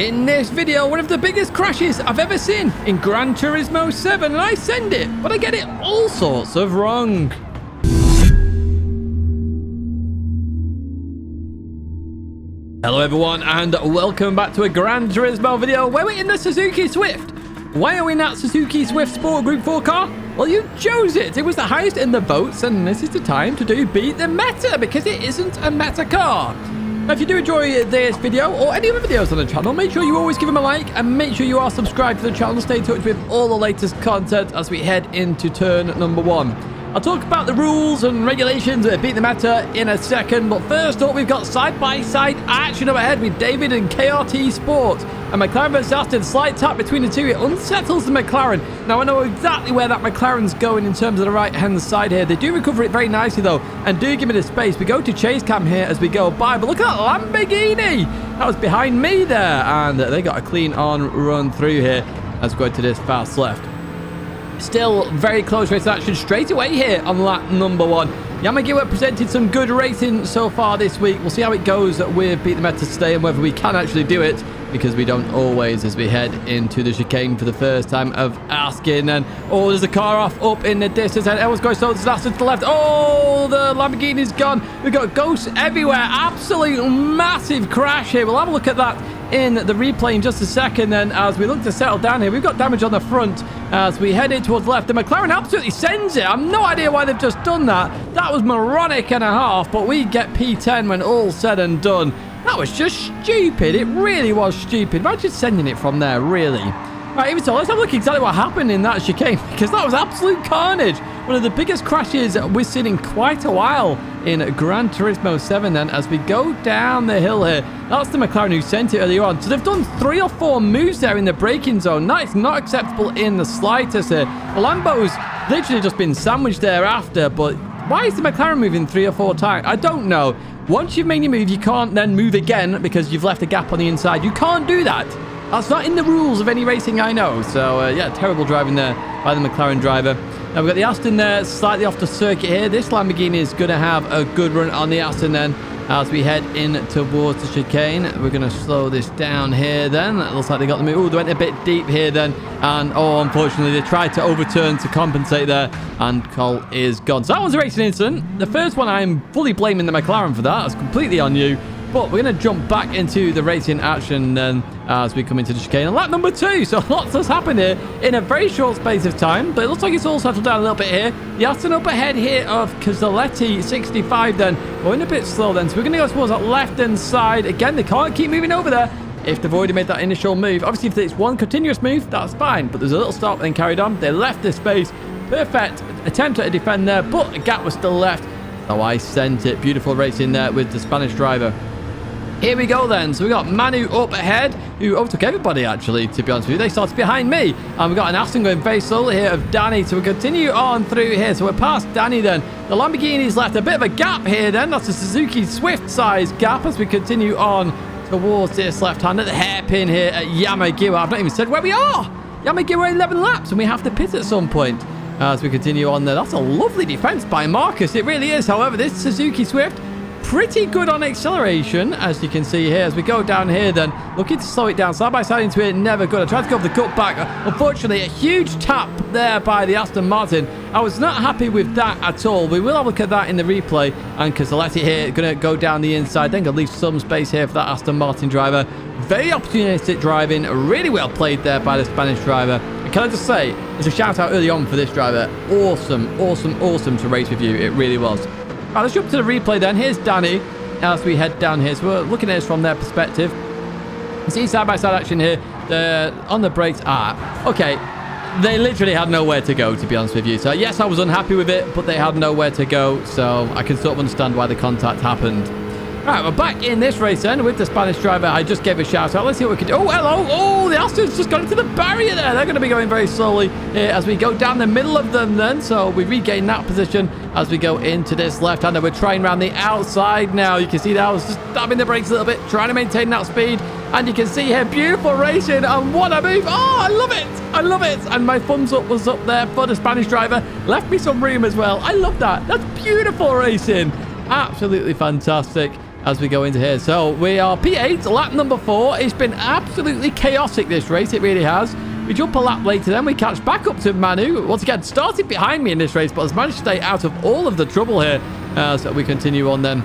In this video, one of the biggest crashes I've ever seen in Gran Turismo 7, and I send it, but I get it all sorts of wrong. Hello everyone, and welcome back to a Gran Turismo video where we're in the Suzuki Swift. Why are we in that Suzuki Swift Sport Gr4 car? Well, you chose it. It was the highest in the votes, and this is the time to beat the meta, because it isn't a meta car. Now, if you do enjoy this video or any other videos on the channel, make sure you always give them a like and make sure you are subscribed to the channel. Stay in touch with all the latest content as we head into turn number 1. I'll talk about the rules and regulations of Beat the Meta in a second, but first up, we've got side-by-side action up ahead with David and Gr.3 Sport. And McLaren versus Aston, slight tap between the two. It unsettles the McLaren. Now, I know exactly where that McLaren's going in terms of the right-hand side here. They do recover it very nicely, though, and do give it a space. We go to chase cam here as we go by, but look at that Lamborghini. That was behind me there, and they got a clean-on run through here as we go to this fast left. Still very close race action straight away here on lap number 1. Yamagiwa presented some good racing so far this week. We'll see how it goes with Beat the Meta today and whether we can actually do it, because we don't always as we head into the chicane for the first time of asking. And oh, there's a car off up in the distance, and everyone's going so to the left. Oh, the Lamborghini's gone. We've got ghosts everywhere. Absolute massive crash here. We'll have a look at that in the replay in just a second. Then as we look to settle down here, we've got damage on the front as we head in towards the left. The McLaren absolutely sends it. I've no idea why they've just done that. That was moronic and a half, but we get P10 when all's said and done. That was just stupid. It really was stupid. Imagine sending it from there, really. Right, even so, let's have a look exactly what happened in that chicane, because that was absolute carnage. One of the biggest crashes we've seen in quite a while in Gran Turismo 7 then, as we go down the hill here. That's the McLaren who sent it earlier on. So they've done 3 or 4 moves there in the braking zone. That is not acceptable in the slightest here. The Lambo's literally just been sandwiched thereafter, but why is the McLaren moving 3 or 4 times? I don't know. Once you've made your move, you can't then move again because you've left a gap on the inside. You can't do that. That's not in the rules of any racing I know. So, yeah, terrible driving there by the McLaren driver. Now, we've got the Aston there slightly off the circuit here. This Lamborghini is going to have a good run on the Aston then as we head in towards the chicane. We're going to slow this down here then. It looks like they got the move. Oh, they went a bit deep here then. And, oh, unfortunately, they tried to overturn to compensate there. And Cole is gone. So that was a racing incident. The first one, I'm fully blaming the McLaren for that. That's completely on you. But we're going to jump back into the racing action then as we come into the chicane. And lap number 2. So lots has happened here in a very short space of time. But it looks like it's all settled down a little bit here. The Aston up ahead here of Castelletti 65 then. Going a bit slow then. So we're going to go towards that left-hand side. Again, they can't keep moving over there if they've already made that initial move. Obviously, if it's one continuous move, that's fine. But there's a little stop and carried on. They left this space. Perfect attempt at a defend there. But a gap was still left. So I sent it. Beautiful racing there with the Spanish driver. Here we go then. So we got Manu up ahead, who overtook everybody actually, to be honest with you. They started behind me. And we've got an Aston going very slowly here of Danny. So we continue on through here. So we're past Danny then. The Lamborghini's left a bit of a gap here then. That's a Suzuki Swift size gap as we continue on towards this left-hand at the hairpin here at Yamagiwa. I've not even said where we are. Yamagiwa 11 laps, and we have to pit at some point as we continue on there. That's a lovely defense by Marcus. It really is. However, this Suzuki Swift, pretty good on acceleration, as you can see here. As we go down here then, looking to slow it down side by side into it, never good. I tried to go for the cut back. Unfortunately, a huge tap there by the Aston Martin. I was not happy with that at all. We will have a look at that in the replay. And Castelletti here going to go down the inside, then going to leave some space here for that Aston Martin driver. Very opportunistic driving, really well played there by the Spanish driver. And can I just say, there's a shout out early on for this driver. Awesome, awesome, awesome to race with you. It really was. Right, let's jump to the replay then. Here's Danny as we head down here. So we're looking at this from their perspective. You see side-by-side action here. They're on the brakes. Okay. They literally had nowhere to go, to be honest with you. So, yes, I was unhappy with it, but they had nowhere to go. So I can sort of understand why the contact happened. Right, we're back in this race then with the Spanish driver. I just gave a shout out. Let's see what we can do. Oh, hello. Oh, the Aston's just got into the barrier there. They're going to be going very slowly here as we go down the middle of them then. So we regain that position as we go into this left-hander. We're trying around the outside now. You can see that I was just dabbing the brakes a little bit, trying to maintain that speed. And you can see here, beautiful racing. And what a move. Oh, I love it. I love it. And my thumbs up was up there for the Spanish driver. Left me some room as well. I love that. That's beautiful racing. Absolutely fantastic. as we go into here. So we are P8, lap number 4. It's been absolutely chaotic, this race. It really has. We jump a lap later, then we catch back up to Manu. Once again, started behind me in this race, but has managed to stay out of all of the trouble here. So we continue on then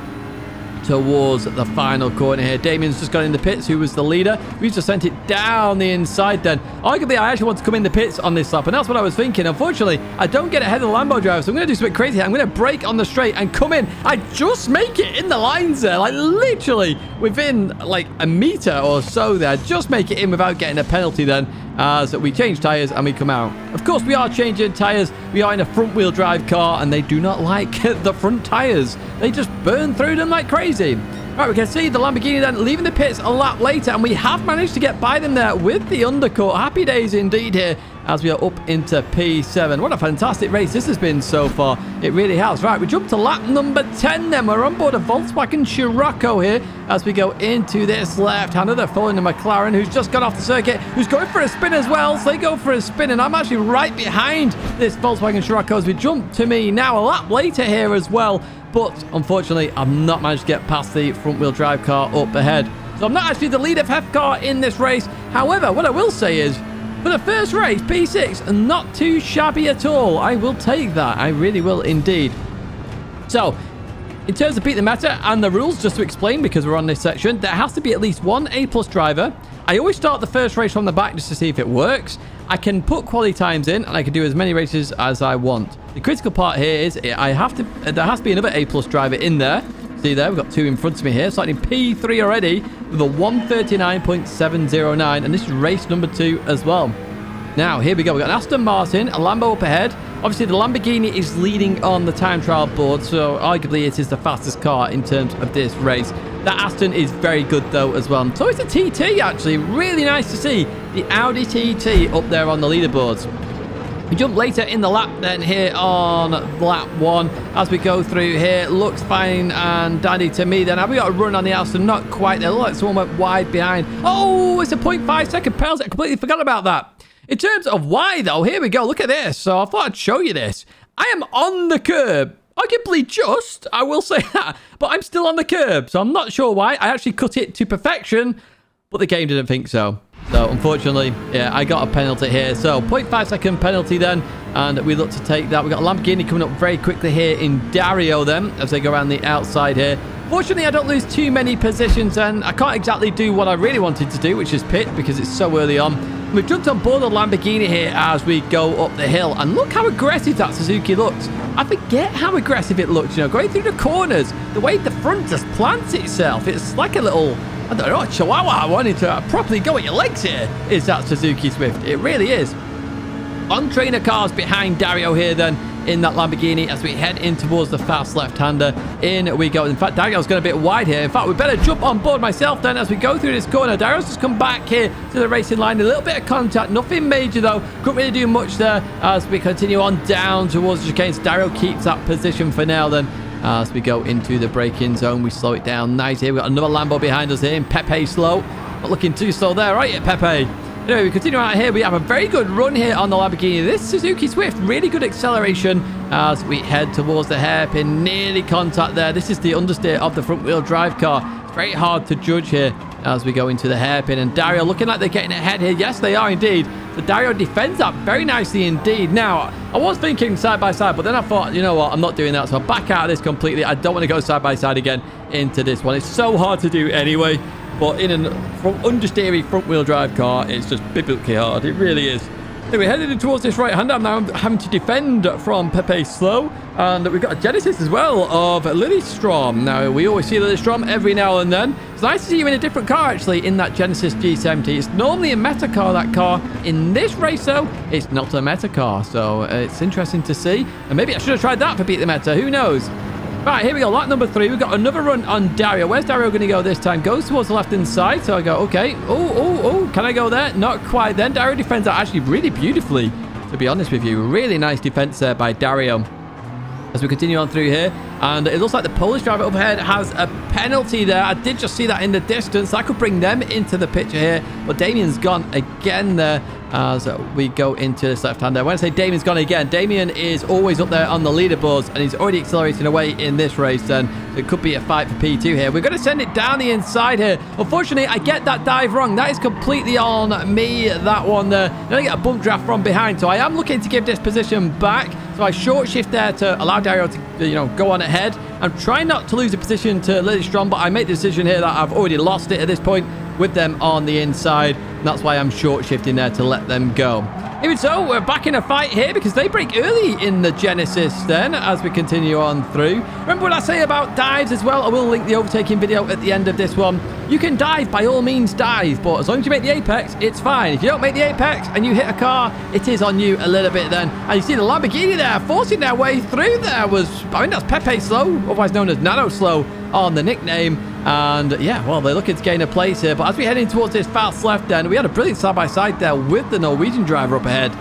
towards the final corner here. Damien's just got in the pits, who was the leader. We just sent it down the inside then. Arguably, I actually want to come in the pits on this lap, and that's what I was thinking. Unfortunately, I don't get ahead of the Lambo driver, so I'm going to do something crazy here. I'm going to brake on the straight and come in. I just make it in the lines there, like literally within like a meter or so there. Just make it in without getting a penalty then, as we change tyres and we come out. Of course, we are changing tyres. We are in a front-wheel drive car, and they do not like the front tyres. They just burn through them like crazy. Right, we can see the Lamborghini then leaving the pits a lap later, and we have managed to get by them there with the undercut. Happy days indeed here as we are up into P7. What a fantastic race this has been so far. It really has. Right, we jump to lap number 10 then. We're on board a Volkswagen Scirocco here as we go into this left-hander. They're following the McLaren, who's just got off the circuit, who's going for a spin as well. So they go for a spin, and I'm actually right behind this Volkswagen Scirocco as we jump to me now a lap later here as well. But unfortunately, I've not managed to get past the front-wheel drive car up ahead. So I'm not actually the lead FF car in this race. However, what I will say is, for the first race, P6, not too shabby at all. I will take that. I really will indeed. So, in terms of beat the meta and the rules, just to explain, because we're on this section, there has to be at least one A+ driver. I always start the first race from the back just to see if it works. I can put quality times in, and I can do as many races as I want. The critical part here is there has to be another A+ driver in there. See there, we've got 2 in front of me here. Starting P3 already with a 139.709, and this is race number 2 as well. Now, here we go. We've got an Aston Martin, a Lambo up ahead. Obviously, the Lamborghini is leading on the time trial board, so arguably it is the fastest car in terms of this race. That Aston is very good, though, as well. So it's a TT, actually. Really nice to see the Audi TT up there on the leaderboards. We jump later in the lap then here on lap 1 as we go through here. Looks fine and dandy to me then. Have we got a run on the Aston? Not quite there. Look like someone went wide behind. Oh, it's a 0.5 second penalty. I completely forgot about that. In terms of why, though, here we go. Look at this. So I thought I'd show you this. I am on the curb. Arguably just, I will say that. But I'm still on the curb, so I'm not sure why. I actually cut it to perfection, but the game didn't think so. So, unfortunately, yeah, I got a penalty here. So, 0.5 second penalty then, and we look to take that. We've got a Lamborghini coming up very quickly here in Dario then, as they go around the outside here. Fortunately, I don't lose too many positions, and I can't exactly do what I really wanted to do, which is pit, because it's so early on. We've jumped on board the Lamborghini here as we go up the hill, and look how aggressive that Suzuki looks. I forget how aggressive it looks, you know, going through the corners, the way the front just plants itself. It's like a little, I don't know, a chihuahua wanting to properly go at your legs here, is that Suzuki Swift. It really is. On trainer cars behind Dario here then, in that Lamborghini as we head in towards the fast left-hander. In we go. In fact, Dario's going a bit wide here. In fact, we better jump on board myself then as we go through this corner. Dario's just come back here to the racing line. A little bit of contact. Nothing major, though. Couldn't really do much there as we continue on down towards the chicane. Dario keeps that position for now then. As we go into the braking zone, we slow it down nice here. We've got another Lambo behind us here in Pepe slow. Not looking too slow there, right, Pepe? Anyway, we continue out here. We have a very good run here on the Lamborghini. This Suzuki Swift, really good acceleration as we head towards the hairpin. Nearly contact there. This is the understeer of the front-wheel drive car. It's very hard to judge here as we go into the hairpin. And Dario looking like they're getting ahead here. Yes, they are indeed. So Dario defends that very nicely indeed. Now, I was thinking side by side, but then I thought, you know what, I'm not doing that. So I'll back out of this completely. I don't want to go side by side again into this one. It's so hard to do anyway. But in an understeery front-wheel drive car, it's just biblically hard. It really is. Anyway, headed in towards this right-hander. I'm now having to defend from Pepe Slow. And we've got a Genesis as well of Lily Strom. Now, we always see Lily Strom every now and then. It's nice to see you in a different car, actually, in that Genesis G70. It's normally a meta car, that car. In this race, though, it's not a meta car. So it's interesting to see. And maybe I should have tried that for Beat the Meta. Who knows? Right, here we go. Lap number 3. We've got another run on Dario. Where's Dario going to go this time? Goes towards the left-hand side. So I go, okay. Oh. Can I go there? Not quite. Then Dario defends that actually really beautifully, to be honest with you. Really nice defense there by Dario. As we continue on through here. And it looks like the Polish driver up ahead has a penalty there. I did just see that in the distance. That could bring them into the picture here. But Damien's gone again there. as we go into this left-hander. When I say Damien's gone again, Damien is always up there on the leaderboards, and he's already accelerating away in this race then. So it could be a fight for P2 here. We're going to send it down the inside here. Unfortunately, I get that dive wrong. That is completely on me, that one there. Then I get a bump draft from behind, so I am looking to give this position back. So I short shift there to allow Dario to, go on ahead. I'm trying not to lose a position to Lily Strong, but I made the decision here that I've already lost it at this point with them on the inside. And that's why I'm short shifting there to let them go. Even so, we're back in a fight here because they break early in the Genesis then as we continue on through. Remember what I say about dives as well? I will link the overtaking video at the end of this one. You can dive, by all means dive, but as long as you make the apex, it's fine. If you don't make the apex and you hit a car, it is on you a little bit then. And you see the Lamborghini there forcing their way through there was, I think that's Pepe Slow, otherwise known as Nano Slow on the nickname. And yeah, well, they're looking to gain a place here. But as we head in towards this fast left end, we had a brilliant side-by-side there with the Norwegian driver up ahead.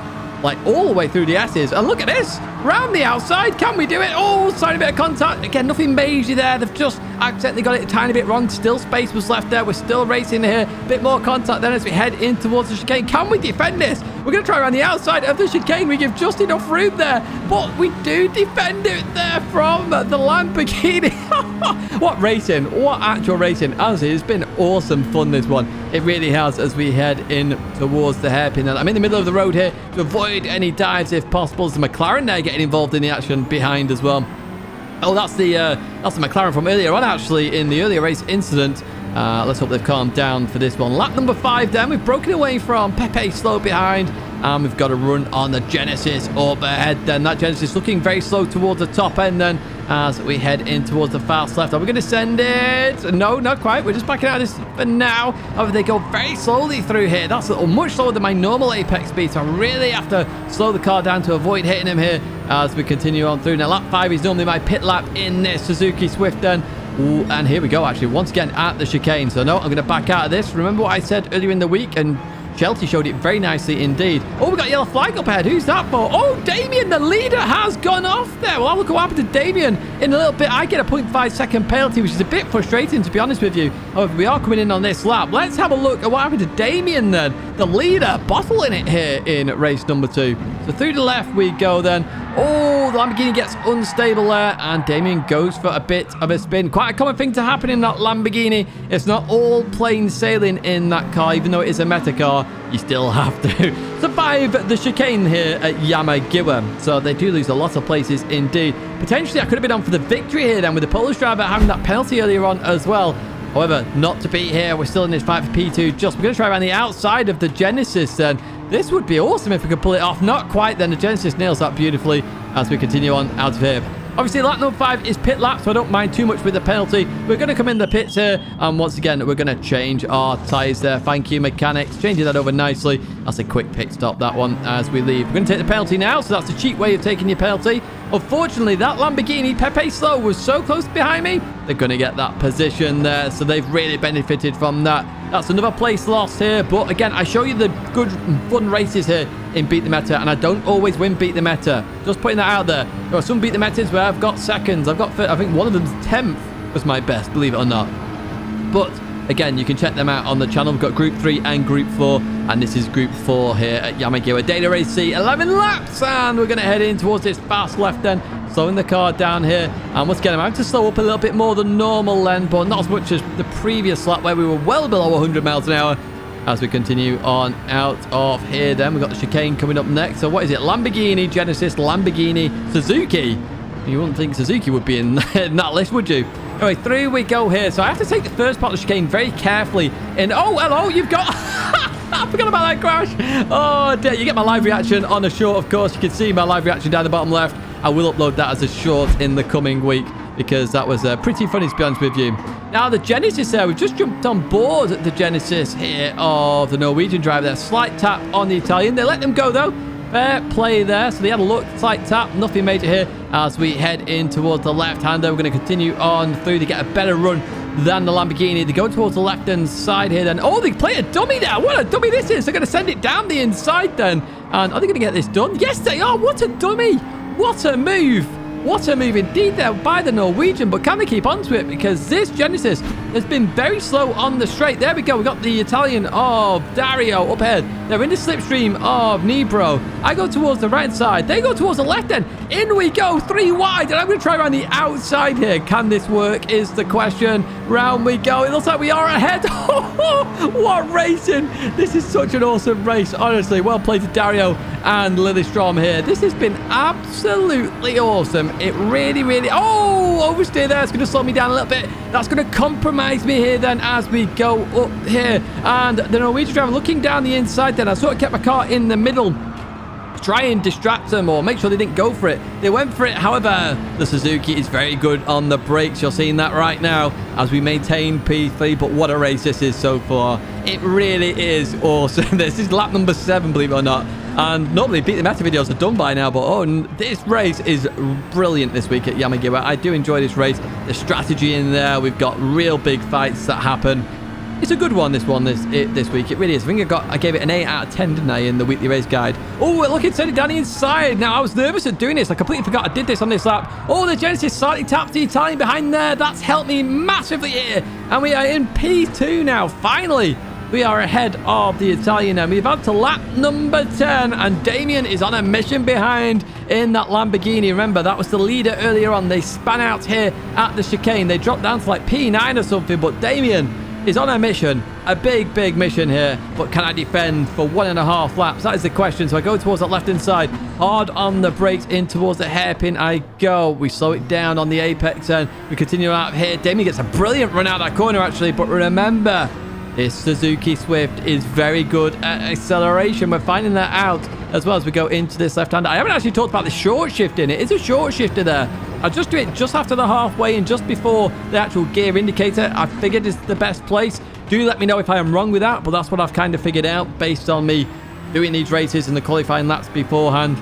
Like all the way through the S's. And look at this. Round the outside. Can we do it? Oh, tiny bit of contact. Again, nothing major there. They've just accidentally got it a tiny bit wrong. Still space was left there. We're still racing here. Bit more contact then as we head in towards the chicane. Can we defend this? We're going to try around the outside of the chicane. We give just enough room there. But we do defend it there from the Lamborghini. What racing. What actual racing. As it's been awesome fun, this one. It really has as we head in towards the hairpin. And I'm in the middle of the road here to avoid any dives if possible. There's a McLaren there getting involved in the action behind as well. Oh, that's the McLaren from earlier on, actually, in the earlier race incident. Let's hope they've calmed down for this one. Lap number 5 then. We've broken away from Pepe Slow behind. And we've got a run on the Genesis up ahead then. That Genesis looking very slow towards the top end then as we head in towards the fast left. Are we going to send it? No, not quite. We're just backing out of this for now. However, they go very slowly through here. That's much slower than my normal apex speed. So I really have to slow the car down to avoid hitting him here as we continue on through. Now, lap 5 is normally my pit lap in this Suzuki Swift then. Ooh, and here we go, actually, once again at the chicane. So no, I'm going to back out of this. Remember what I said earlier in the week, and Chelsea showed it very nicely indeed. Oh, we got a yellow flag up ahead. Who's that for? Oh, Damien, the leader, has gone off there. Well, I'll look what happened to Damien in a little bit. I get a 0.5 second penalty, which is a bit frustrating, to be honest with you. However, we are coming in on this lap. Let's have a look at what happened to Damien then. The leader bottling it here in race number 2. So through the left we go then. Oh, the Lamborghini gets unstable there, and Damien goes for a bit of a spin. Quite a common thing to happen in that Lamborghini. It's not all plain sailing in that car, even though it is a meta car. You still have to survive the chicane here at Yamagiwa. So they do lose a lot of places indeed. Potentially, I could have been on for the victory here then with the Polish driver having that penalty earlier on as well. However, not to be here. We're still in this fight for P2. We're going to try around the outside of the Genesis then. This would be awesome if we could pull it off. Not quite then. The Genesis nails that beautifully as we continue on out of here. Obviously, lap number 5 is pit lap, so I don't mind too much with the penalty. We're going to come in the pits here, and once again, we're going to change our tyres there. Thank you, mechanics. Changing that over nicely. That's a quick pit stop, that one, as we leave. We're going to take the penalty now, so that's a cheap way of taking your penalty. Unfortunately, that Lamborghini, Pepe Slow, was so close behind me. They're going to get that position there, so they've really benefited from that. That's another place lost here, but again, I show you the good fun races here in Beat the Meta, and I don't always win Beat the Meta. Just putting that out there. There are some Beat the Metas where I've got seconds. I've got, I think one of them's 10th was my best, believe it or not. But again, you can check them out on the channel. We've got Gr.3 and Gr.4, and this is Gr.4 here at Yamagiwa. Data Race C, 11 laps, and we're going to head in towards this fast left then, slowing the car down here. And once again, I'm having to slow up a little bit more than normal then, but not as much as the previous lap where we were well below 100 miles an hour. As we continue on out of here then, we've got the chicane coming up next. So what is it? Lamborghini, Genesis, Lamborghini, Suzuki. You wouldn't think Suzuki would be in that list, would you? Anyway, through we go here. So I have to take the first part of the chicane very carefully. And oh, hello, you've got... I forgot about that crash. Oh, dear. You get my live reaction on a short, of course. You can see my live reaction down the bottom left. I will upload that as a short in the coming week because that was pretty funny, to be honest with you. Now, the Genesis there, we've just jumped on board the Genesis here of the Norwegian driver there. Slight tap on the Italian. They let them go, though. Fair play there. So they had a look, slight tap, nothing major here as we head in towards the left-hander. We're going to continue on through to get a better run than the Lamborghini. They go towards the left-hand side here then. Oh, they play a dummy there. What a dummy this is. They're going to send it down the inside then. And are they going to get this done? Yes, they are. What a dummy. What a move. What a move indeed there by the Norwegian. But can they keep on to it? Because this Genesis, has been very slow on the straight. There we go. We got the Italian of Dario up ahead. They're in the slipstream of Nibro. I go towards the right side. They go towards the left end. In we go, 3 wide. And I'm going to try around the outside here. Can this work is the question. Round we go. It looks like we are ahead. What racing. This is such an awesome race. Honestly, well played to Dario and Lillystrom here. This has been absolutely awesome. It really, really... Oh, oversteer there. It's going to slow me down a little bit. That's going to compromise me here then as we go up here. And the Norwegian driver looking down the inside then. I sort of kept my car in the middle. Try and distract them or make sure they didn't go for it. They went for it. However, the Suzuki is very good on the brakes. You're seeing that right now as we maintain P3. But what a race this is so far. It really is awesome. This is lap number 7, believe it or not. And normally Beat the Meta videos are done by now. But this race is brilliant this week at Yamagiwa. I do enjoy this race. The strategy in there. We've got real big fights that happen. It's a good one, this week. It really is. I think I gave it an 8 out of 10, didn't I, in the weekly race guide. Oh, look, it said it down the inside. Now, I was nervous at doing this. I completely forgot I did this on this lap. Oh, the Genesis slightly tapped the Italian behind there. That's helped me massively here. And we are in P2 now. Finally, we are ahead of the Italian. And we've had to lap number 10. And Damien is on a mission behind in that Lamborghini. Remember, that was the leader earlier on. They span out here at the chicane. They dropped down to like P9 or something. But Damien is on a mission, a big mission here. But can I defend for 1.5 laps? That is the question. So I go towards that left-hand side, hard on the brakes, in towards the hairpin I go. We slow it down on the apex and we continue out here. Damien gets a brilliant run out of that corner, actually. But remember, this Suzuki Swift is very good at acceleration. We're finding that out as well as we go into this left-hander. I haven't actually talked about the short shift in it. It's a short shifter there. I just do it just after the halfway and just before the actual gear indicator. I figured is the best place. Do let me know if I am wrong with that, but that's what I've kind of figured out based on me doing these races and the qualifying laps beforehand.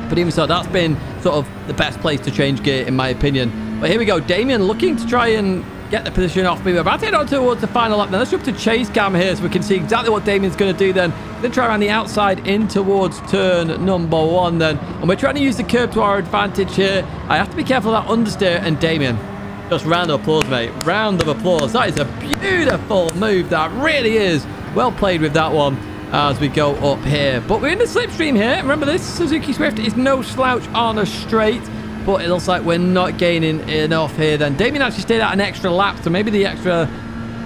But even so, that's been sort of the best place to change gear in my opinion. But here we go. Damien looking to try and get the position off me. We're about to head on towards the final lap. Now let's jump to chase cam here so we can see exactly what Damien's going to do then. Then try around the outside in towards turn number 1 then. And we're trying to use the curb to our advantage here. I have to be careful of that understeer. And Damien, just round of applause, mate. Round of applause. That is a beautiful move. That really is. Well played with that one as we go up here. But we're in the slipstream here. Remember, this Suzuki Swift is no slouch on a straight. But it looks like we're not gaining enough here then. Damien actually stayed out an extra lap, so maybe the extra,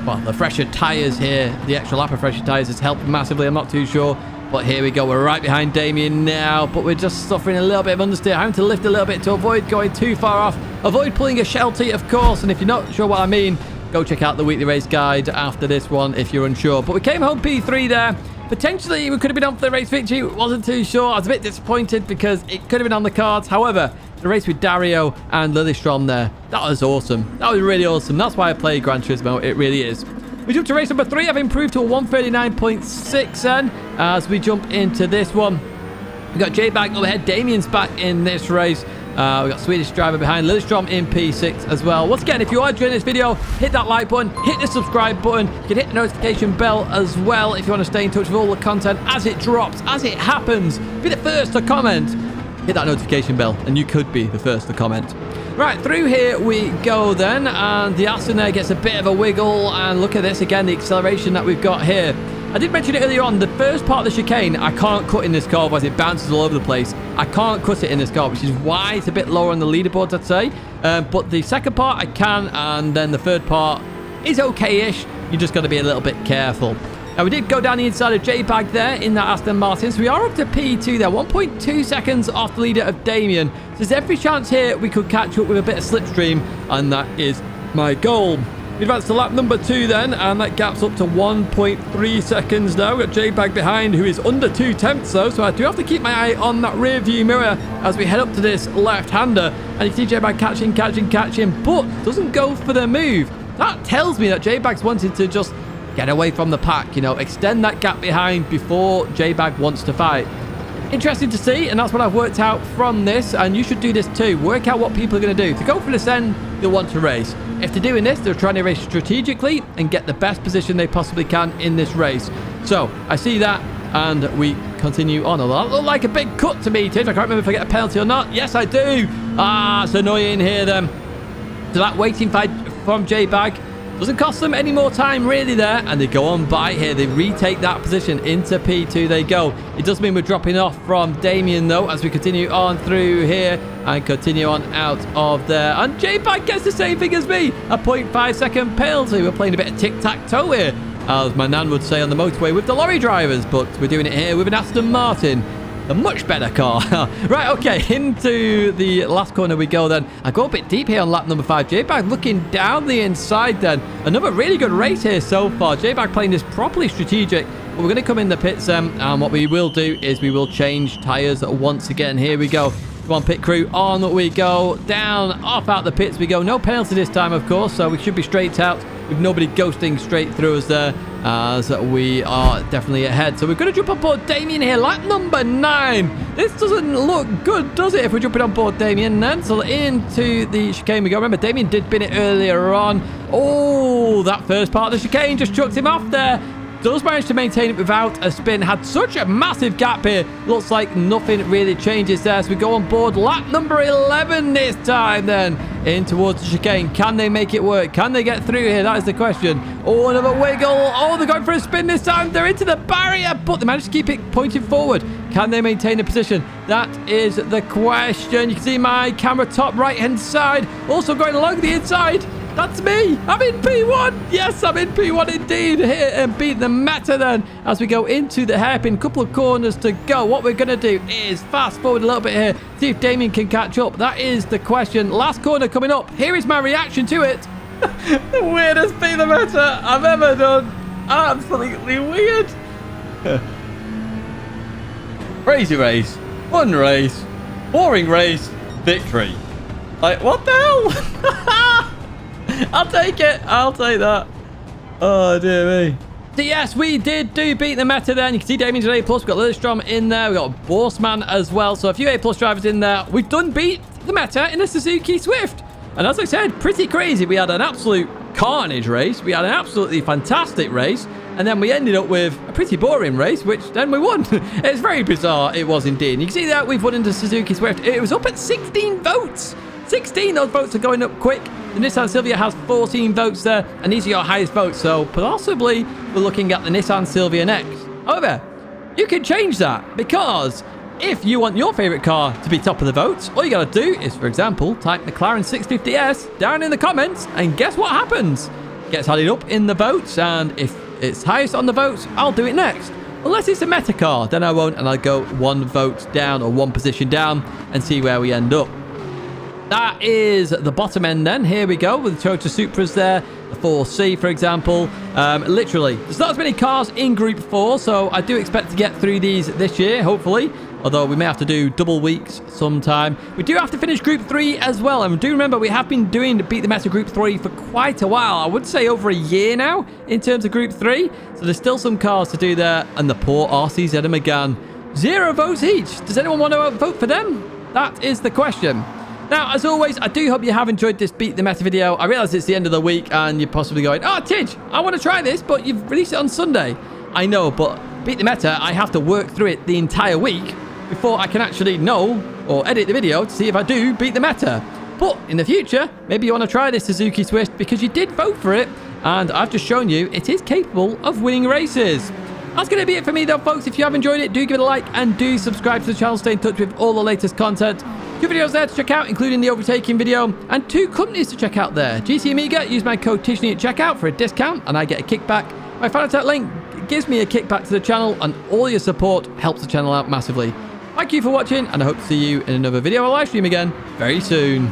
well, the fresher tyres here, the extra lap of fresher tyres has helped massively. I'm not too sure. But here we go. We're right behind Damien now, but we're just suffering a little bit of understeer. Having to lift a little bit to avoid going too far off. Avoid pulling a sheltie, of course. And if you're not sure what I mean, go check out the weekly race guide after this one if you're unsure. But we came home P3 there. Potentially, we could have been on for the race victory. Wasn't too sure. I was a bit disappointed because it could have been on the cards. However, the race with Dario and Lillystrom there, that was awesome. That was really awesome. That's why I play Gran Turismo. It really is. We jump to race number 3. I've improved to a 139.6 then as we jump into this one. We've got J back up ahead. Damien's back in this race. We've got Swedish driver behind, Lillystrom in P6 as well. Once again, if you are enjoying this video, hit that like button, hit the subscribe button. You can hit the notification bell as well if you want to stay in touch with all the content as it drops, as it happens. Be the first to comment. Hit that notification bell and you could be the first to comment. Right, through here we go then, and the Aston there gets a bit of a wiggle, and look at this again, the acceleration that we've got here. I did mention it earlier on, the first part of the chicane, I can't cut in this car, otherwise it bounces all over the place. I can't cut it in this car, which is why it's a bit lower on the leaderboards, I'd say. But the second part I can, and then the third part is okay-ish. You just got to be a little bit careful. Now, we did go down the inside of J-Bag there in that Aston Martin. So we are up to P2 there. 1.2 seconds off the leader of Damien. So there's every chance here we could catch up with a bit of slipstream. And that is my goal. We advance to lap number 2 then. And that gap's up to 1.3 seconds now. We've got J-Bag behind, who is under 2 tenths though. So I do have to keep my eye on that rear view mirror as we head up to this left-hander. And you see J-Bag catching, but doesn't go for the move. That tells me that J-Bag's wanted to just get away from the pack, you know, extend that gap behind before J-Bag wants to fight. Interesting to see, and that's what I've worked out from this, and you should do this too. Work out what people are going to do. To go for this end, they'll want to race. If they're doing this, they're trying to race strategically and get the best position they possibly can in this race. So, I see that, and we continue on. Although that looked like a big cut to me, Tiff. I can't remember if I get a penalty or not. Yes, I do. Ah, it's annoying here then. So that waiting fight from J-Bag Doesn't cost them any more time really there, and they go on by here. They retake that position into P2 they go. It does mean we're dropping off from Damien though as we continue on through here and continue on out of there. And J-Bag gets the same thing as me, a 0.5 second penalty. We're playing a bit of tic-tac-toe here, as my nan would say on the motorway with the lorry drivers, but we're doing it here with an Aston Martin. A much better car. Right, okay, into the last corner we go then. I go a bit deep here on lap number 5. J-Bag looking down the inside then. Another really good race here so far. J-Bag playing this properly strategic. But we're going to come in the pits and what we will do is we will change tyres once again. Here we go. Come on, pit crew, on we go. Down, off out the pits we go. No penalty this time, of course, so we should be straight out with nobody ghosting straight through us there, as we are definitely ahead. So we're going to jump on board Damien here, lap number 9. This doesn't look good, does it, if we're jumping on board Damien then? So into the chicane we go. Remember, Damien did bin it earlier on. Oh, that first part of the chicane just chucked him off there. Does manage to maintain it without a spin. Had such a massive gap here. Looks like nothing really changes there. So we go on board lap number 11 this time then. In towards the chicane. Can they make it work? Can they get through here? That is the question. Oh, another wiggle. Oh, they're going for a spin this time. They're into the barrier, but they managed to keep it pointing forward. Can they maintain a position? That is the question. You can see my camera top right-hand side. Also going along the inside. That's me. I'm in P1. Yes, I'm in P1 indeed. Here and beat the meta then as we go into the hairpin. Couple of corners to go. What we're going to do is fast forward a little bit here. See if Damien can catch up. That is the question. Last corner coming up. Here is my reaction to it. The weirdest beat the meta I've ever done. Absolutely weird. Crazy race. Fun race. Boring race. Victory. Like, what the hell? I'll take it. I'll take that. Oh, dear me. So, yes, we did beat the meta then. You can see Damien's an A+. We've got Lillestrom in there. We've got Borsman as well. So, a few A+ drivers in there. We've beat the meta in a Suzuki Swift. And as I said, pretty crazy. We had an absolute carnage race. We had an absolutely fantastic race. And then we ended up with a pretty boring race, which then we won. It's very bizarre. It was indeed. And you can see that we've won into Suzuki Swift. It was up at 16 votes. 16. Those votes are going up quick. The Nissan Silvia has 14 votes there, and these are your highest votes, so possibly we're looking at the Nissan Silvia next. However, you can change that, because if you want your favourite car to be top of the votes, all you got to do is, for example, type McLaren 650S down in the comments, and guess what happens? It gets added up in the votes, and if it's highest on the votes, I'll do it next. Unless it's a meta car, then I won't, and I'll go one vote down or one position down and see where we end up. That is the bottom end then. Here we go with the Toyota Supras there. The 4C, for example. Literally, there's not as many cars in Group 4, so I do expect to get through these this year, hopefully. Although we may have to do double weeks sometime. We do have to finish Group 3 as well. And do remember, we have been doing Beat the Meta Group 3 for quite a while. I would say over a year now in terms of Group 3. So there's still some cars to do there. And the poor RCZ and Megane. 0 votes each. Does anyone want to vote for them? That is the question. Now, as always, I do hope you have enjoyed this Beat the Meta video. I realise it's the end of the week and you're possibly going, oh, Tidge, I want to try this, but you've released it on Sunday. I know, but Beat the Meta, I have to work through it the entire week before I can actually know or edit the video to see if I do beat the meta. But in the future, maybe you want to try this Suzuki Swift because you did vote for it and I've just shown you it is capable of winning races. That's going to be it for me though, folks. If you have enjoyed it, do give it a like and do subscribe to the channel. Stay in touch with all the latest content. 2 videos there to check out, including the overtaking video, and 2 companies to check out there. GC Amiga, use my code Tidgney at checkout for a discount, and I get a kickback. My Fanatec link gives me a kickback to the channel, and all your support helps the channel out massively. Thank you for watching, and I hope to see you in another video or live stream again very soon.